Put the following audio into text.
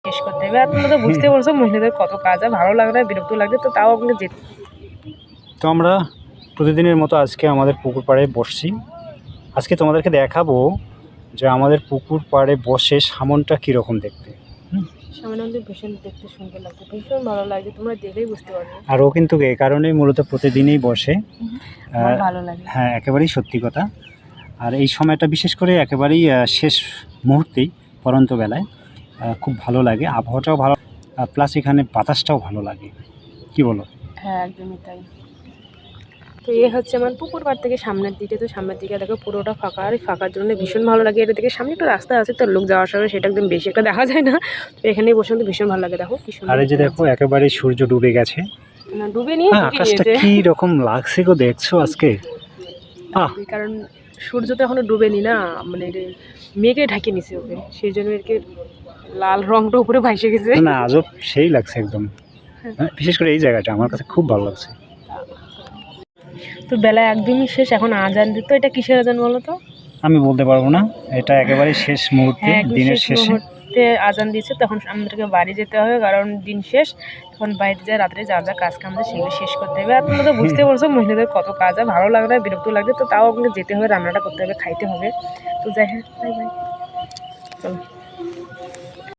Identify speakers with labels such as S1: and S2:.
S1: শেষ করতে হবে। আর তোমরা তো বুঝতে পারছো মহিলাদের কত কাজ, আর ভালো লাগবে বিরক্ত লাগবে, তো তাও আপনি যেতে।
S2: তো আমরা প্রতিদিনের মতো আজকে আমাদের পুকুর পাড়ে বসছি। আজকে তোমাদেরকে দেখাবো যে আমাদের পুকুর পাড়ে বসে সামনটা কীরকম দেখতে।
S1: সামনে আমাদের ভীষণ দেখতে সুন্দর লাগছে, ভীষণ ভালো লাগছে, তোমরা দেখলেই বুঝতে পারবে।
S2: আর ও কিন্তু এই কারণেই মূলত প্রতিদিনই বসে।
S1: আমার ভালো লাগে।
S2: হ্যাঁ, একেবারেই সত্যি কথা। আর এই সময়টা বিশেষ করে একেবারেই শেষ মুহূর্তেই পরন্ত বেলায় খুব ভালো লাগে, আবহাওয়াটাও ভালো, প্লাস এখানে বাতাসটাও ভালো লাগে। কি বলো?
S1: হ্যাঁ, একদমই তাই। তো এ হচ্ছে আমার পুকুর পাড় থেকে সামনের দিকে, তো সামনের দিকে দেখো পুরোটা ফাঁকা, আর ফাঁকার জন্য ভীষণ ভালো লাগে। এটা থেকে সামনে একটা রাস্তা আছে, তো লোক যাওয়া আসা করে, সেটা একদম বেশি একটা দেখা যায় না। তো এখানেই বসে কিন্তু ভীষণ ভালো লাগে। দেখো কি সুন্দর।
S2: আর এই যে দেখো একেবারে সূর্য ডুবে গেছে,
S1: না ডুবে নিয়ে
S2: আকাশটা কি রকম লাগছে গো, দেখছো আজকে?
S1: কারণ সূর্য তো এখনো ডুবেনি না, মানে মেঘে ঢাকে নিছে ওকে, সেই জন্য একে লাল রংটা উপরে ভাসে গেছে।
S2: না আজব সেই লাগছে একদম, বিশেষ করে এই জায়গাটা আমার কাছে খুব ভালো লাগছে।
S1: তো বেলা একদমই শেষ, এখন আজান দিত। এটা কিসের আজান বলো তো?
S2: আমি বলতে পারবো না, এটা একেবারে শেষ মুহূর্তে, দিনের শেষে
S1: আজান দিয়েছে। তখন আমাদেরকে বাড়ি যেতে হবে, কারণ দিন শেষ। এখন বাড়িতে যায়, রাত্রে যা যা কাজ কাম সেগুলো শেষ করতে হবে। আর তোমরা তো বুঝতে পারছো মহিলাদের কত কাজ, আর ভালো লাগবে বিরক্ত লাগবে, তো তাও আপনাকে যেতে হবে, রান্নাটা করতে হবে, খাইতে হবে। তো যাই হোক, বাই বাই, চলো।